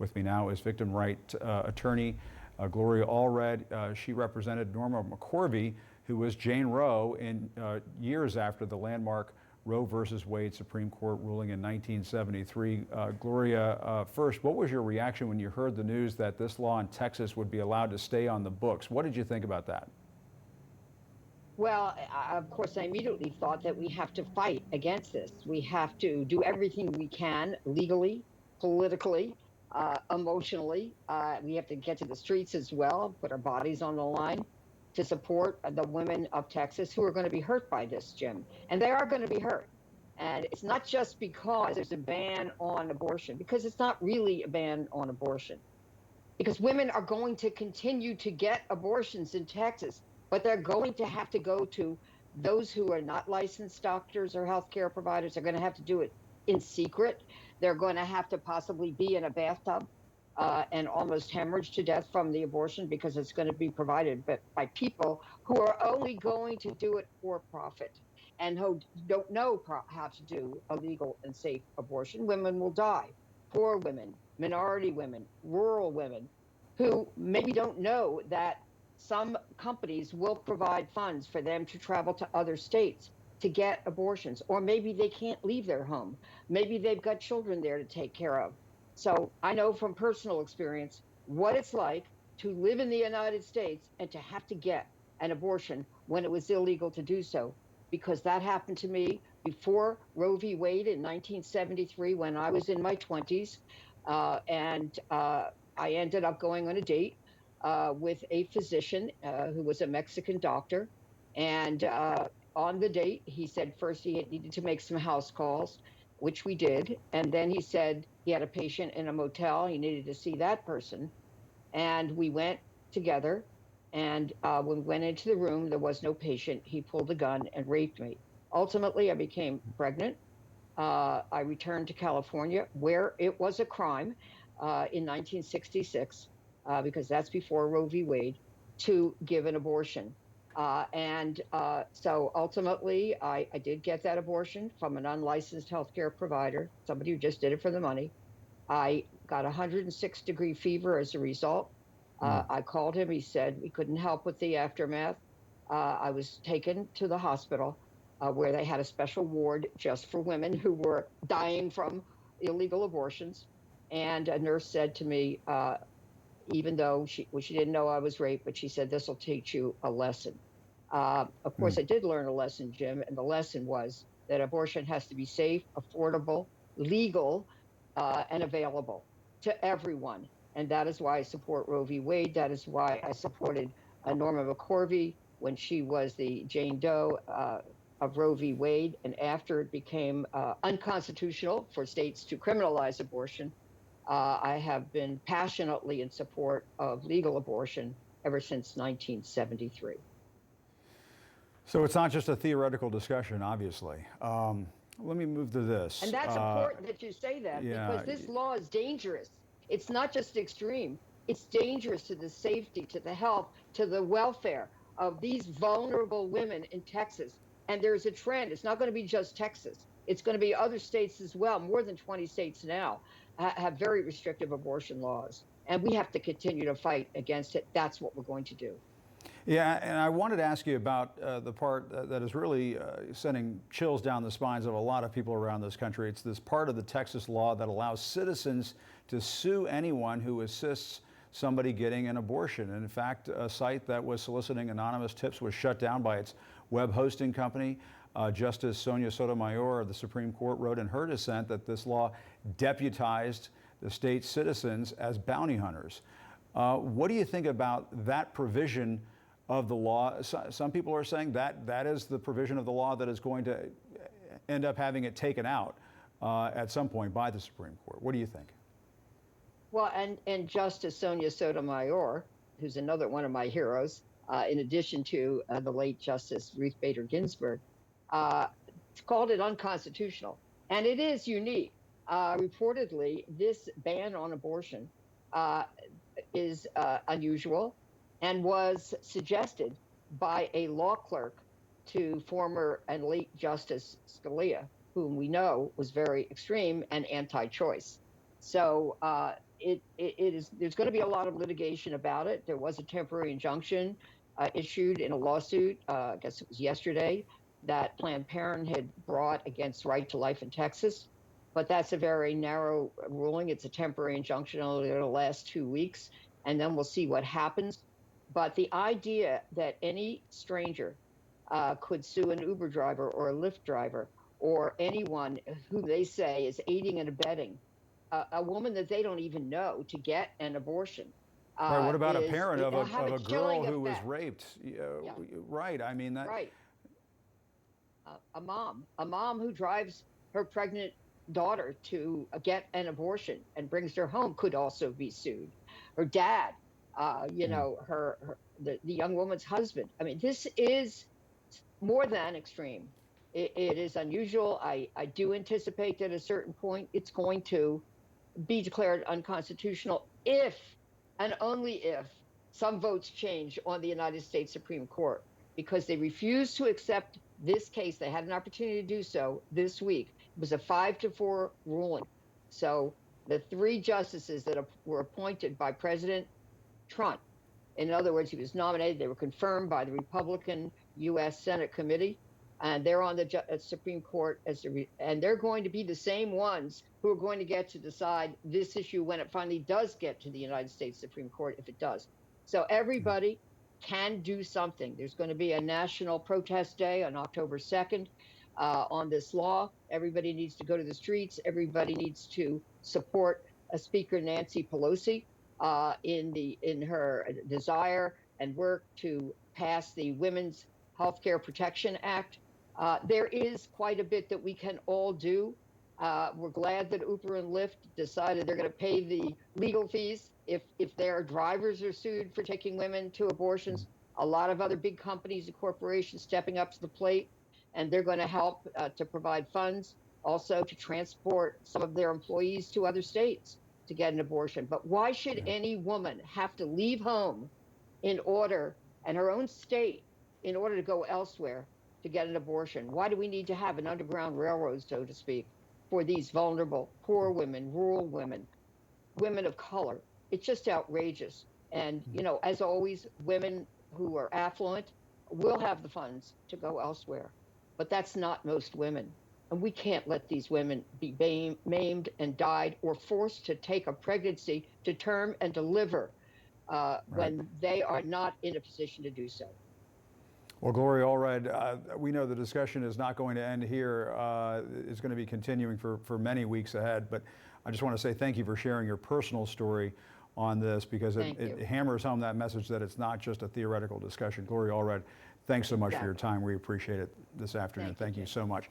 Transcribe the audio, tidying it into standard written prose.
With me now is victim right attorney Gloria Allred. She represented Norma McCorvey, who was Jane Roe in years after the landmark Roe versus Wade Supreme Court ruling in 1973. Gloria, first, what was your reaction when you heard the news that this law in Texas would be allowed to stay on the books? What did you think about that? Well, of course, I immediately thought that we have to fight against this. We have to do everything we can legally, politically, emotionally. We have to get to the streets as well, put our bodies on the line to support the women of Texas who are going to be hurt by this, Jim. And they are going to be hurt. And it's not just because there's a ban on abortion, because it's not really a ban on abortion. Because women are going to continue to get abortions in Texas, but they're going to have to go to those who are not licensed doctors or healthcare providers. Are going to have to do it in secret. They're going to have to possibly be in a bathtub and almost hemorrhage to death from the abortion because it's going to be provided by people who are only going to do it for profit and who don't know how to do a legal and safe abortion. Women will die. Poor women, minority women, rural women who maybe don't know that some companies will provide funds for them to travel to other states to get abortions, or maybe they can't leave their home. Maybe they've got children there to take care of. So I know from personal experience what it's like to live in the United States and to have to get an abortion when it was illegal to do so, because that happened to me before Roe v. Wade in 1973 when I was in my 20s. And I ended up going on a date with a physician who was a Mexican doctor. And on the date, he said first he needed to make some house calls, which we did. And then he said he had a patient in a motel. He needed to see that person. And we went together. And when we went into the room, there was no patient. He pulled a gun and raped me. Ultimately, I became pregnant. I returned to California, where it was a crime in 1966, because that's before Roe v. Wade, to give an abortion. So ultimately, I did get that abortion from an unlicensed healthcare provider, somebody who just did it for the money. I got 106-degree fever as a result. I called him. He said he couldn't help with the aftermath. I was taken to the hospital where they had a special ward just for women who were dying from illegal abortions. And a nurse said to me, even though she didn't know I was raped, but she said, "This will teach you a lesson." Of course, I did learn a lesson, Jim, and the lesson was that abortion has to be safe, affordable, legal, and available to everyone. And that is why I support Roe v. Wade. That is why I supported Norma McCorvey when she was the Jane Doe of Roe v. Wade. And after it became unconstitutional for states to criminalize abortion, I have been passionately in support of legal abortion ever since 1973. So it's not just a theoretical discussion, obviously. Let me move to this. And that's important that you say that, because this law is dangerous. It's not just extreme. It's dangerous to the safety, to the health, to the welfare of these vulnerable women in Texas. And there's a trend. It's not going to be just Texas. It's going to be other states as well. More than 20 states now have very restrictive abortion laws. And we have to continue to fight against it. That's what we're going to do. Yeah, and I wanted to ask you about the part that is really sending chills down the spines of a lot of people around this country. It's this part of the Texas law that allows citizens to sue anyone who assists somebody getting an abortion. And in fact, a site that was soliciting anonymous tips was shut down by its web hosting company. Justice Sonia Sotomayor of the Supreme Court wrote in her dissent that this law deputized the state's citizens as bounty hunters. What do you think about that provision of the law? Some people are saying that that is the provision of the law that is going to end up having it taken out at some point by the Supreme Court. What do you think? Well, and Justice Sonia Sotomayor, who's another one of my heroes, in addition to the late Justice Ruth Bader Ginsburg, called it unconstitutional. And it is unique. Reportedly, this ban on abortion is unusual and was suggested by a law clerk to former and late Justice Scalia, whom we know was very extreme and anti-choice. So it is, there's going to be a lot of litigation about it. There was a temporary injunction issued in a lawsuit, I guess it was yesterday, that Planned Parenthood had brought against Right to Life in Texas. But that's a very narrow ruling. It's a temporary injunction, only going to last 2 weeks, and then we'll see what happens. But the idea that any stranger could sue an Uber driver or a Lyft driver or anyone who they say is aiding and abetting a woman that they don't even know to get an abortion. Right. What about a Is parent it of have a a girl chilling who was effect. raped? Yeah, Right. I mean that. right. A mom who drives her pregnant daughter to get an abortion and brings her home could also be sued. Her dad, Mm. the young woman's husband. I mean, this is more than extreme. It is unusual. I do anticipate that at a certain point it's going to be declared unconstitutional if and only if some votes change on the United States Supreme Court, because they refused to accept this case. They had an opportunity to do so this week. It was a 5-4 ruling. So the three justices that were appointed by President Trump, in other words, he was nominated, they were confirmed by the Republican U.S. Senate committee, and they're on the Supreme Court and they're going to be the same ones who are going to get to decide this issue when it finally does get to the United States Supreme Court, if it does. So everybody can do something. There's going to be a national protest day on October 2nd on this law. Everybody needs to go to the streets. Everybody needs to support Speaker Nancy Pelosi in her desire and work to pass the Women's Healthcare Protection Act. There is quite a bit that we can all do. We're glad that Uber and Lyft decided they're going to pay the legal fees if their drivers are sued for taking women to abortions. A lot of other big companies and corporations stepping up to the plate, and they're going to help to provide funds also to transport some of their employees to other states to get an abortion. But why should Yeah. any woman have to leave home in order, and her own state, in order to go elsewhere to get an abortion? Why do we need to have an underground railroad, so to speak, for these vulnerable, poor women, rural women, women of color? It's just outrageous. And, as always, women who are affluent will have the funds to go elsewhere. But that's not most women. And we can't let these women be maimed and died or forced to take a pregnancy to term and deliver Right. when they are not in a position to do so. Well, Gloria Allred, we know the discussion is not going to end here. It's going to be continuing for many weeks ahead. But I just want to say thank you for sharing your personal story on this, because it hammers home that message that it's not just a theoretical discussion. Gloria Allred, thanks so much for your Exactly. time. We appreciate it this afternoon. Thank you so much.